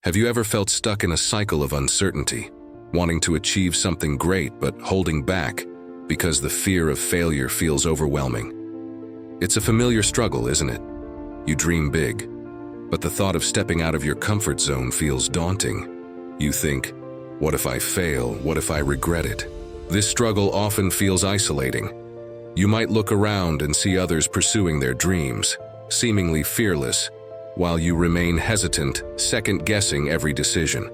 Have you ever felt stuck in a cycle of uncertainty, wanting to achieve something great but holding back because the fear of failure feels overwhelming? It's a familiar struggle, isn't it? You dream big, but the thought of stepping out of your comfort zone feels daunting. You think, what if I fail? What if I regret it? This struggle often feels isolating. You might look around and see others pursuing their dreams, seemingly fearless, while you remain hesitant, second-guessing every decision.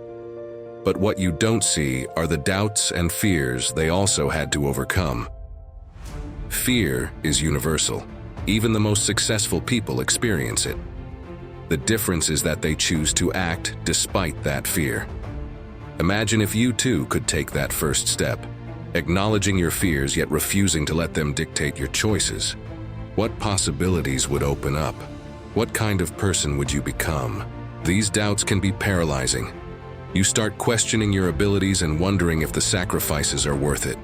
But what you don't see are the doubts and fears they also had to overcome. Fear is universal. Even the most successful people experience it. The difference is that they choose to act despite that fear. Imagine if you too could take that first step, acknowledging your fears yet refusing to let them dictate your choices. What possibilities would open up? What kind of person would you become? These doubts can be paralyzing. You start questioning your abilities and wondering if the sacrifices are worth it.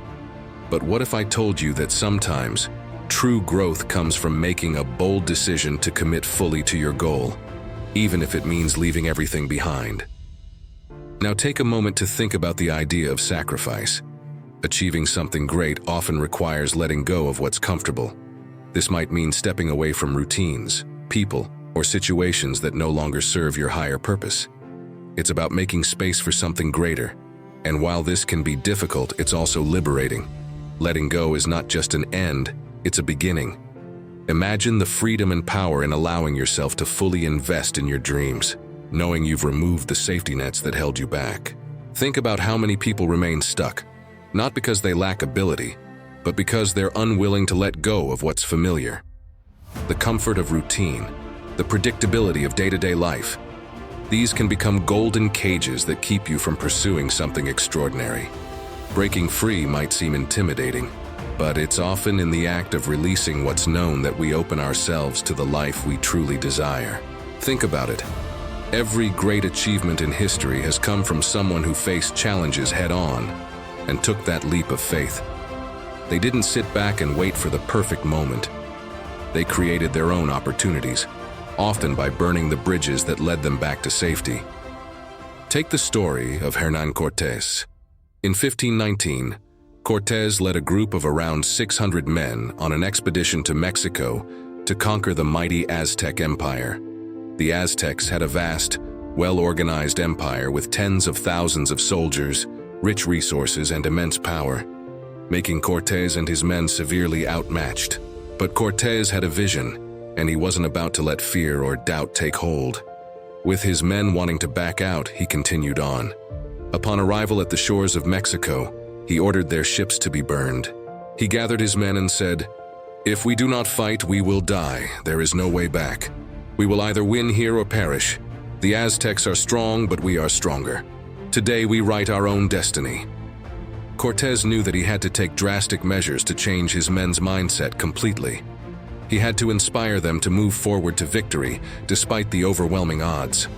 But what if I told you that sometimes true growth comes from making a bold decision to commit fully to your goal, even if it means leaving everything behind? Now take a moment to think about the idea of sacrifice. Achieving something great often requires letting go of what's comfortable. This might mean stepping away from routines, people, or situations that no longer serve your higher purpose. It's about making space for something greater. And while this can be difficult, it's also liberating. Letting go is not just an end, it's a beginning. Imagine the freedom and power in allowing yourself to fully invest in your dreams, knowing you've removed the safety nets that held you back. Think about how many people remain stuck, not because they lack ability, but because they're unwilling to let go of what's familiar. The comfort of routine, the predictability of day-to-day life, these can become golden cages that keep you from pursuing something extraordinary. Breaking free might seem intimidating, but it's often in the act of releasing what's known that we open ourselves to the life we truly desire. Think about it. Every great achievement in history has come from someone who faced challenges head-on and took that leap of faith. They didn't sit back and wait for the perfect moment. They created their own opportunities, often by burning the bridges that led them back to safety. Take the story of Hernán Cortés. In 1519, Cortés led a group of around 600 men on an expedition to Mexico to conquer the mighty Aztec Empire. The Aztecs had a vast, well-organized empire with tens of thousands of soldiers, rich resources, and immense power, making Cortés and his men severely outmatched. But Cortés had a vision, and he wasn't about to let fear or doubt take hold. With his men wanting to back out, he continued on. Upon arrival at the shores of Mexico, he ordered their ships to be burned. He gathered his men and said, "If we do not fight, we will die. There is no way back. We will either win here or perish. The Aztecs are strong, but we are stronger. Today we write our own destiny." Cortés knew that he had to take drastic measures to change his men's mindset completely. He had to inspire them to move forward to victory despite the overwhelming odds.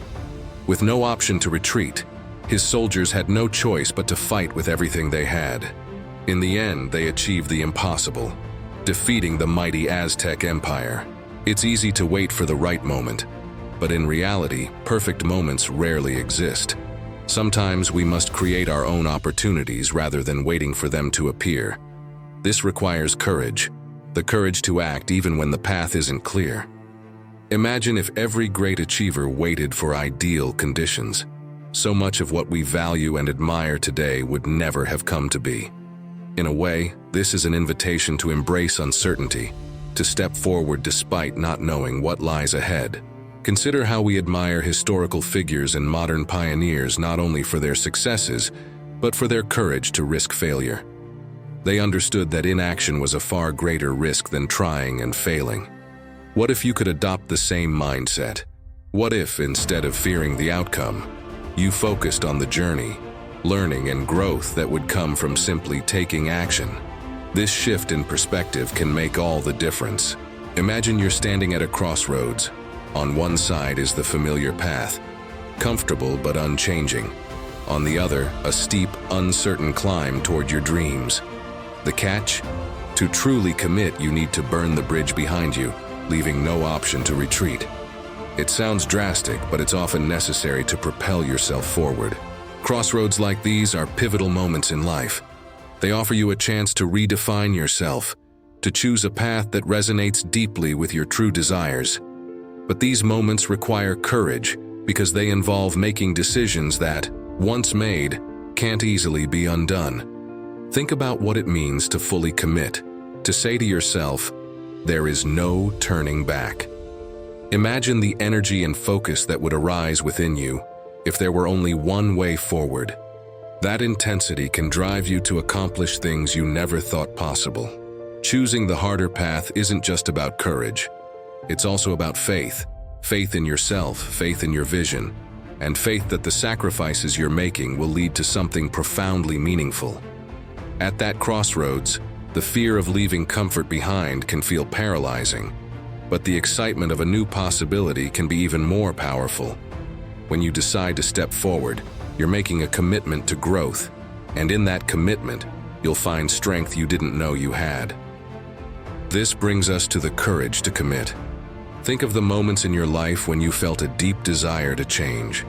With no option to retreat, his soldiers had no choice but to fight with everything they had. In the end, they achieved the impossible, defeating the mighty Aztec Empire. It's easy to wait for the right moment, but in reality, perfect moments rarely exist. Sometimes we must create our own opportunities rather than waiting for them to appear. This requires courage, the courage to act even when the path isn't clear. Imagine if every great achiever waited for ideal conditions. So much of what we value and admire today would never have come to be. In a way, this is an invitation to embrace uncertainty, to step forward despite not knowing what lies ahead. Consider how we admire historical figures and modern pioneers not only for their successes, but for their courage to risk failure. They understood that inaction was a far greater risk than trying and failing. What if you could adopt the same mindset? What if, instead of fearing the outcome, you focused on the journey, learning and growth that would come from simply taking action? This shift in perspective can make all the difference. Imagine you're standing at a crossroads. On one side is the familiar path, comfortable but unchanging. On the other, a steep, uncertain climb toward your dreams. The catch? To truly commit, you need to burn the bridge behind you, leaving no option to retreat. It sounds drastic, but it's often necessary to propel yourself forward. Crossroads like these are pivotal moments in life. They offer you a chance to redefine yourself, to choose a path that resonates deeply with your true desires. But these moments require courage because they involve making decisions that, once made, can't easily be undone. Think about what it means to fully commit, to say to yourself, "There is no turning back." Imagine the energy and focus that would arise within you if there were only one way forward. That intensity can drive you to accomplish things you never thought possible. Choosing the harder path isn't just about courage. It's also about faith. Faith in yourself, faith in your vision, and faith that the sacrifices you're making will lead to something profoundly meaningful. At that crossroads, the fear of leaving comfort behind can feel paralyzing, but the excitement of a new possibility can be even more powerful. When you decide to step forward, you're making a commitment to growth, and in that commitment, you'll find strength you didn't know you had. This brings us to the courage to commit. Think of the moments in your life when you felt a deep desire to change.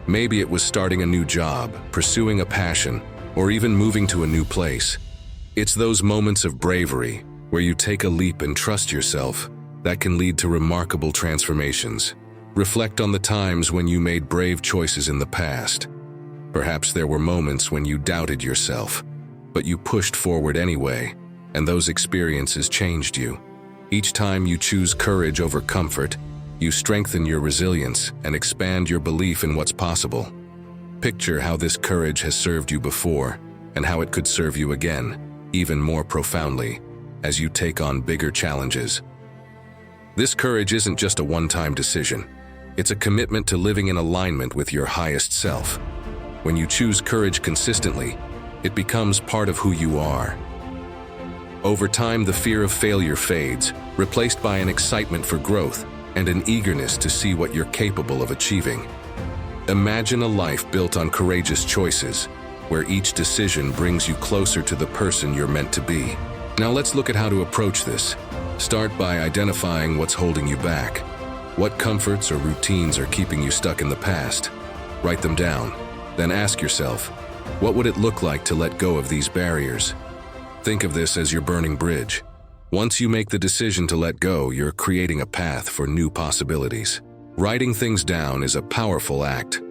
Maybe it was starting a new job, pursuing a passion, or even moving to a new place. It's those moments of bravery, where you take a leap and trust yourself, that can lead to remarkable transformations. Reflect on the times when you made brave choices in the past. Perhaps there were moments when you doubted yourself, but you pushed forward anyway, and those experiences changed you. Each time you choose courage over comfort, you strengthen your resilience and expand your belief in what's possible. Picture how this courage has served you before, and how it could serve you again, even more profoundly, as you take on bigger challenges. This courage isn't just a one-time decision. It's a commitment to living in alignment with your highest self. When you choose courage consistently, it becomes part of who you are. Over time, the fear of failure fades, replaced by an excitement for growth and an eagerness to see what you're capable of achieving. Imagine a life built on courageous choices, where each decision brings you closer to the person you're meant to be. Now let's look at how to approach this. Start by identifying what's holding you back. What comforts or routines are keeping you stuck in the past? Write them down. Then ask yourself, what would it look like to let go of these barriers? Think of this as your burning bridge. Once you make the decision to let go, you're creating a path for new possibilities. Writing things down is a powerful act.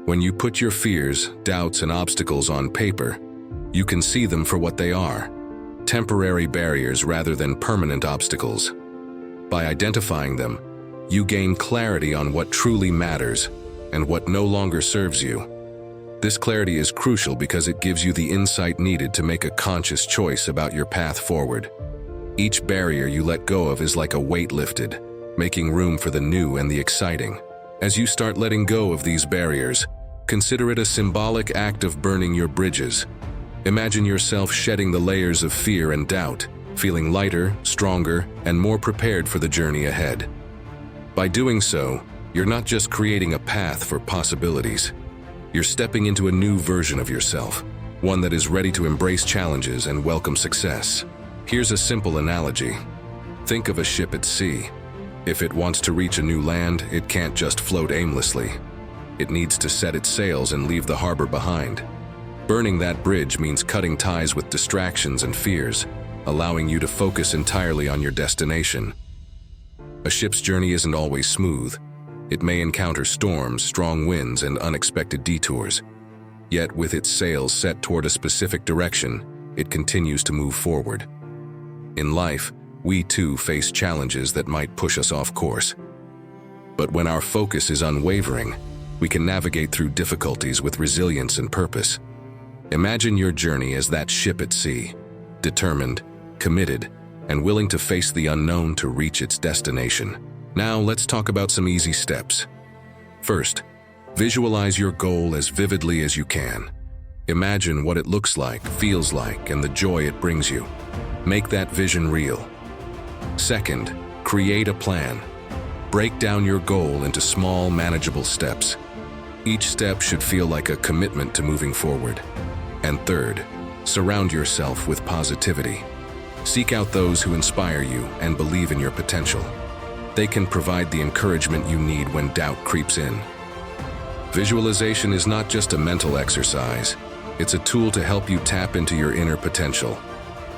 When you put your fears, doubts, and obstacles on paper, you can see them for what they are: temporary barriers rather than permanent obstacles. By identifying them, you gain clarity on what truly matters and what no longer serves you. This clarity is crucial because it gives you the insight needed to make a conscious choice about your path forward. Each barrier you let go of is like a weight lifted, making room for the new and the exciting. As you start letting go of these barriers, consider it a symbolic act of burning your bridges. Imagine yourself shedding the layers of fear and doubt, feeling lighter, stronger, and more prepared for the journey ahead. By doing so, you're not just creating a path for possibilities. You're stepping into a new version of yourself, one that is ready to embrace challenges and welcome success. Here's a simple analogy. Think of a ship at sea. If it wants to reach a new land, it can't just float aimlessly. It needs to set its sails and leave the harbor behind. Burning that bridge means cutting ties with distractions and fears, allowing you to focus entirely on your destination. A ship's journey isn't always smooth. It may encounter storms, strong winds, and unexpected detours. Yet, with its sails set toward a specific direction, it continues to move forward. In life, we too face challenges that might push us off course. But when our focus is unwavering, we can navigate through difficulties with resilience and purpose. Imagine your journey as that ship at sea, determined, committed, and willing to face the unknown to reach its destination. Now let's talk about some easy steps. First, visualize your goal as vividly as you can. Imagine what it looks like, feels like, and the joy it brings you. Make that vision real. Second, create a plan. Break down your goal into small, manageable steps. Each step should feel like a commitment to moving forward. And third, surround yourself with positivity. Seek out those who inspire you and believe in your potential. They can provide the encouragement you need when doubt creeps in. Visualization is not just a mental exercise. It's a tool to help you tap into your inner potential.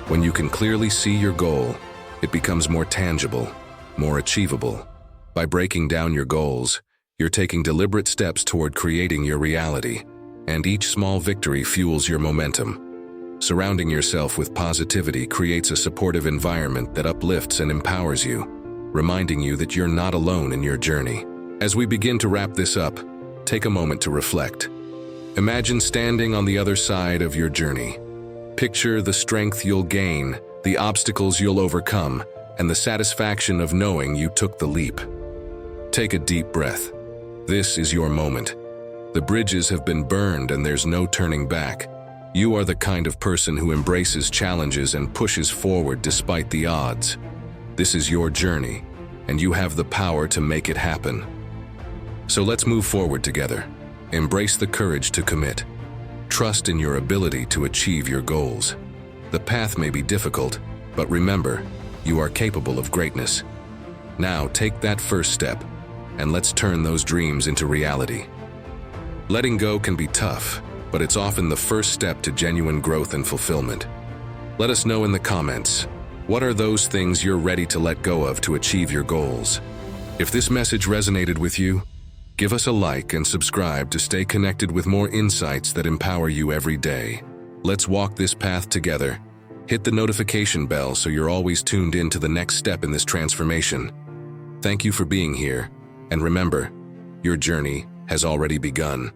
When you can clearly see your goal, it becomes more tangible, more achievable. By breaking down your goals, you're taking deliberate steps toward creating your reality, and each small victory fuels your momentum. Surrounding yourself with positivity creates a supportive environment that uplifts and empowers you, reminding you that you're not alone in your journey. As we begin to wrap this up, take a moment to reflect. Imagine standing on the other side of your journey. Picture the strength you'll gain, the obstacles you'll overcome, and the satisfaction of knowing you took the leap. Take a deep breath. This is your moment. The bridges have been burned and there's no turning back. You are the kind of person who embraces challenges and pushes forward despite the odds. This is your journey, and you have the power to make it happen. So let's move forward together. Embrace the courage to commit. Trust in your ability to achieve your goals. The path may be difficult, but remember, you are capable of greatness. Now take that first step, and let's turn those dreams into reality. Letting go can be tough, but it's often the first step to genuine growth and fulfillment. Let us know in the comments, what are those things you're ready to let go of to achieve your goals? If this message resonated with you, give us a like and subscribe to stay connected with more insights that empower you every day. Let's walk this path together. Hit the notification bell so you're always tuned in to the next step in this transformation. Thank you for being here, and remember, your journey has already begun.